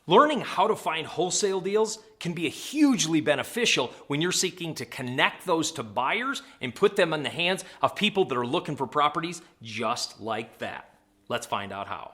Learning how to find wholesale deals can be hugely beneficial when you're seeking to connect those to buyers and put them in the hands of people that are looking for properties just like that. Let's find out how.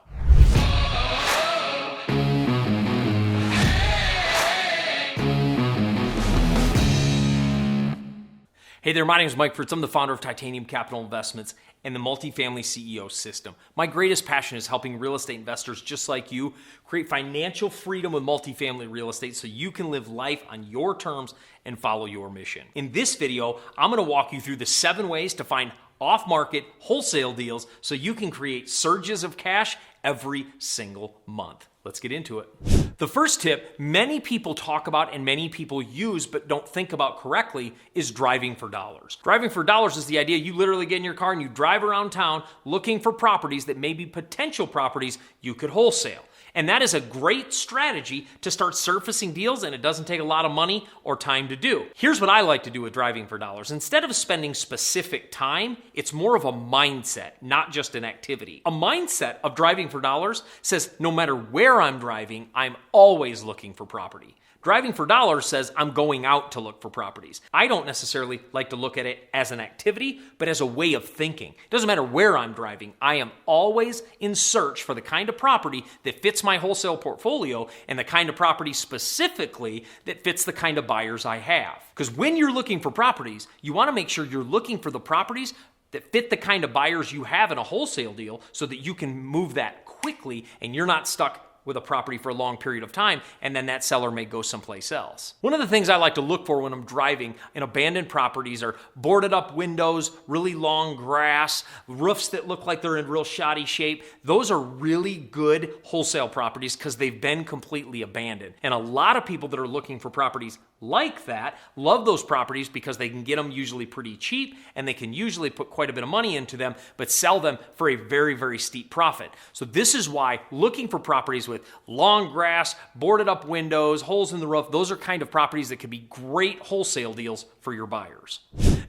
Hey there, my name is Mike Fritz. I'm the founder of Titanium Capital Investments and the Multifamily CEO System. My greatest passion is helping real estate investors just like you create financial freedom with multifamily real estate so you can live life on your terms and follow your mission. In this video, I'm going to walk you through the 7 ways to find off-market wholesale deals so you can create surges of cash every single month. Let's get into it. The first tip many people talk about and many people use but don't think about correctly is driving for dollars. Driving for dollars is the idea you literally get in your car and you drive around town looking for properties that may be potential properties you could wholesale. And that is a great strategy to start surfacing deals, and it doesn't take a lot of money or time to do. Here's what I like to do with driving for dollars. Instead of spending specific time, it's more of a mindset, not just an activity. A mindset of driving for dollars says no matter where I'm driving, I'm always looking for property. Driving for dollars says I'm going out to look for properties. I don't necessarily like to look at it as an activity, but as a way of thinking. It doesn't matter where I'm driving. I am always in search for the kind of property that fits my wholesale portfolio and the kind of property specifically that fits the kind of buyers I have. Because when you're looking for properties, you want to make sure you're looking for the properties that fit the kind of buyers you have in a wholesale deal so that you can move that quickly and you're not stuck with a property for a long period of time, and then that seller may go someplace else. One of the things I like to look for when I'm driving in abandoned properties are boarded up windows, really long grass, roofs that look like they're in real shoddy shape. Those are really good wholesale properties because they've been completely abandoned. And a lot of people that are looking for properties like that love those properties because they can get them usually pretty cheap and they can usually put quite a bit of money into them but sell them for a very, very steep profit. So this is why looking for properties with long grass, boarded up windows, holes in the roof, those are kind of properties that could be great wholesale deals for your buyers.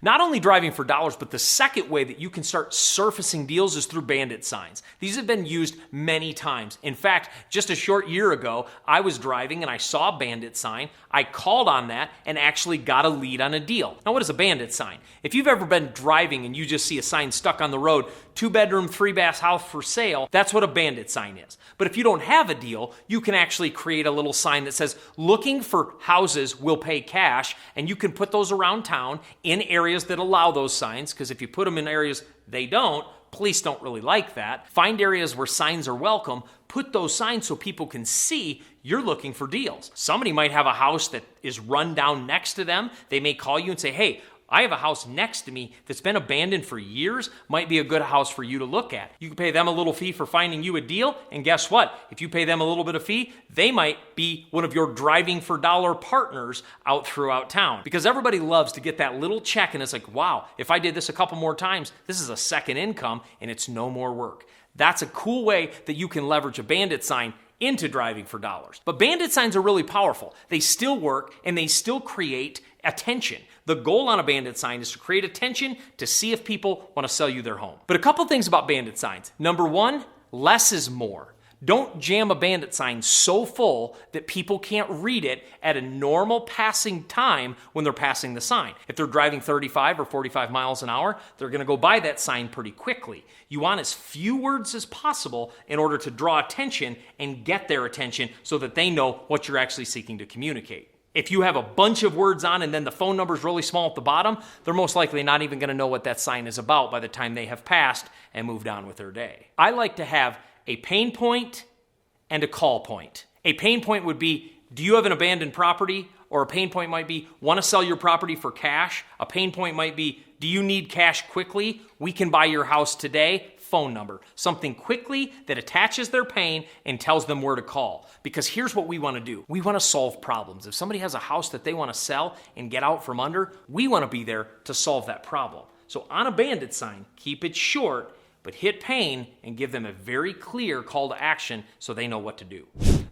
Not only driving for dollars, but the second way that you can start surfacing deals is through Bandit Signs. These have been used many times. In fact, just a short year ago, I was driving and I saw a Bandit sign. I called on that and actually got a lead on a deal. Now, what is a Bandit sign? If you've ever been driving and you just see a sign stuck on the road, 2-bedroom, 3-bath house for sale, that's what a Bandit sign is. But if you don't have a deal, you can actually create a little sign that says, looking for houses will pay cash, and you can put those around town in areas that allow those signs, because if you put them in areas they don't, police don't really like that. Find areas where signs are welcome, put those signs so people can see you're looking for deals. Somebody might have a house that is run down next to them. They may call you and say, hey, I have a house next to me that's been abandoned for years, might be a good house for you to look at. You can pay them a little fee for finding you a deal, and guess what? If you pay them a little bit of fee, they might be one of your driving for dollar partners out throughout town. Because everybody loves to get that little check, and it's like, wow, if I did this a couple more times, this is a second income, and it's no more work. That's a cool way that you can leverage a Bandit sign into driving for dollars. But Bandit signs are really powerful. They still work, and they still create attention. The goal on a Bandit sign is to create attention to see if people want to sell you their home. But a couple things about Bandit signs. Number one, less is more. Don't jam a Bandit sign so full that people can't read it at a normal passing time when they're passing the sign. If they're driving 35 or 45 miles an hour, they're going to go by that sign pretty quickly. You want as few words as possible in order to draw attention and get their attention so that they know what you're actually seeking to communicate. If you have a bunch of words on and then the phone number is really small at the bottom, they're most likely not even going to know what that sign is about by the time they have passed and moved on with their day. I like to have a pain point and a call point. A pain point would be, do you have an abandoned property? Or a pain point might be, want to sell your property for cash? A pain point might be, do you need cash quickly? We can buy your house today. Phone number. Something quickly that attaches their pain and tells them where to call. Because here's what we want to do. We want to solve problems. If somebody has a house that they want to sell and get out from under, we want to be there to solve that problem. So on a Bandit sign, keep it short, but hit pain and give them a very clear call to action so they know what to do.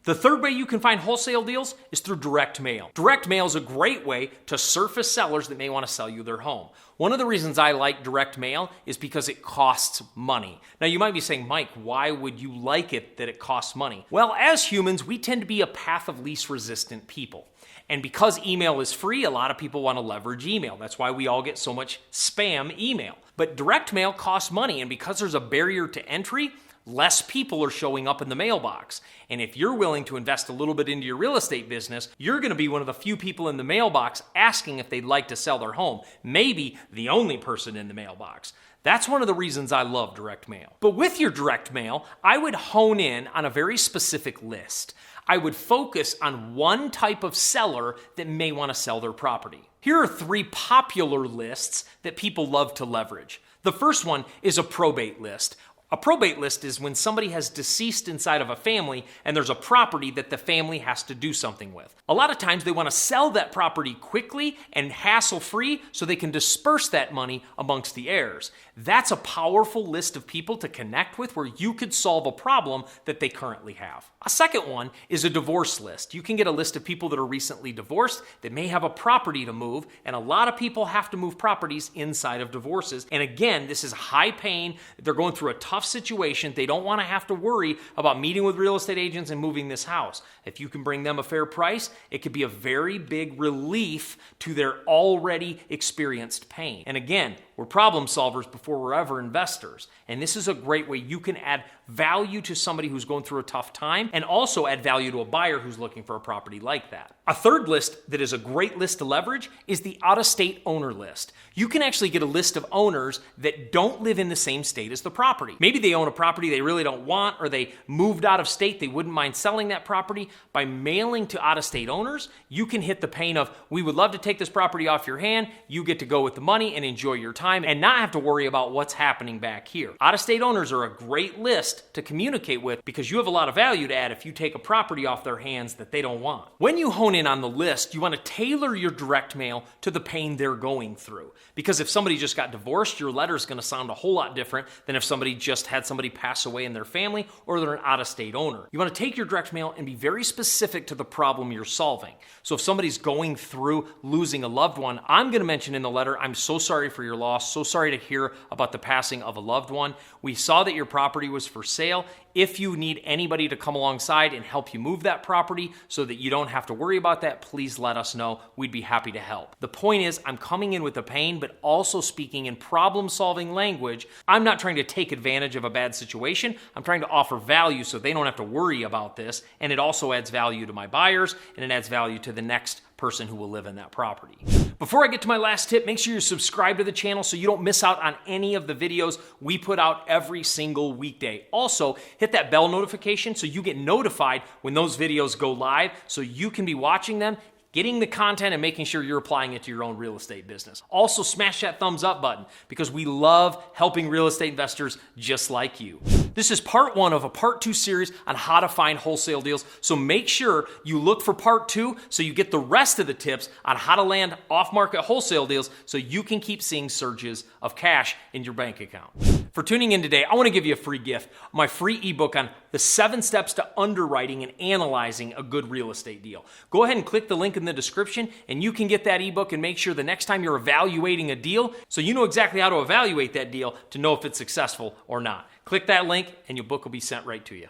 The third way you can find wholesale deals is through direct mail. Direct mail is a great way to surface sellers that may want to sell you their home. One of the reasons I like direct mail is because it costs money. Now you might be saying, Mike, why would you like it that it costs money? Well, as humans, we tend to be a path of least resistant people. And because email is free, a lot of people want to leverage email. That's why we all get so much spam email. But direct mail costs money, and because there's a barrier to entry, less people are showing up in the mailbox. And if you're willing to invest a little bit into your real estate business, you're going to be one of the few people in the mailbox asking if they'd like to sell their home. Maybe the only person in the mailbox. That's one of the reasons I love direct mail. But with your direct mail, I would hone in on a very specific list. I would focus on one type of seller that may want to sell their property. Here are 3 popular lists that people love to leverage. The first one is a probate list. A probate list is when somebody has deceased inside of a family and there's a property that the family has to do something with. A lot of times they want to sell that property quickly and hassle-free so they can disperse that money amongst the heirs. That's a powerful list of people to connect with where you could solve a problem that they currently have. A second one is a divorce list. You can get a list of people that are recently divorced that may have a property to move, and a lot of people have to move properties inside of divorces. And again, this is high pain. They're going through a tough situation. They don't want to have to worry about meeting with real estate agents and moving this house. If you can bring them a fair price, it could be a very big relief to their already experienced pain. And again, we're problem solvers before we're ever investors. And this is a great way you can add value to somebody who's going through a tough time and also add value to a buyer who's looking for a property like that. A third list that is a great list to leverage is the out-of-state owner list. You can actually get a list of owners that don't live in the same state as the property. Maybe they own a property they really don't want, or they moved out of state, they wouldn't mind selling that property. By mailing to out-of-state owners, you can hit the pain of, we would love to take this property off your hand, you get to go with the money and enjoy your time and not have to worry about what's happening back here. Out-of-state owners are a great list to communicate with because you have a lot of value to add if you take a property off their hands that they don't want. When you hone in on the list, you want to tailor your direct mail to the pain they're going through. Because if somebody just got divorced, your letter is going to sound a whole lot different than if somebody just had somebody pass away in their family or they're an out-of-state owner. You want to take your direct mail and be very specific to the problem you're solving. So if somebody's going through losing a loved one, I'm going to mention in the letter, I'm so sorry for your loss, so sorry to hear about the passing of a loved one. We saw that your property was for sale. If you need anybody to come alongside and help you move that property so that you don't have to worry about that, please let us know. We'd be happy to help. The point is, I'm coming in with the pain, but also speaking in problem-solving language. I'm not trying to take advantage of a bad situation. I'm trying to offer value so they don't have to worry about this, and it also adds value to my buyers, and it adds value to the next person who will live in that property. Before I get to my last tip, make sure you subscribe to the channel so you don't miss out on any of the videos we put out every single weekday. Also, hit that bell notification so you get notified when those videos go live so you can be watching them, getting the content and making sure you're applying it to your own real estate business. Also, smash that thumbs up button because we love helping real estate investors just like you. This is part 1 of a part 2 series on how to find wholesale deals. So make sure you look for part 2 so you get the rest of the tips on how to land off-market wholesale deals so you can keep seeing surges of cash in your bank account. For tuning in today, I want to give you a free gift, my free ebook on the 7 steps to underwriting and analyzing a good real estate deal. Go ahead and click the link in the description and you can get that ebook and make sure the next time you're evaluating a deal so you know exactly how to evaluate that deal to know if it's successful or not. Click that link and your book will be sent right to you.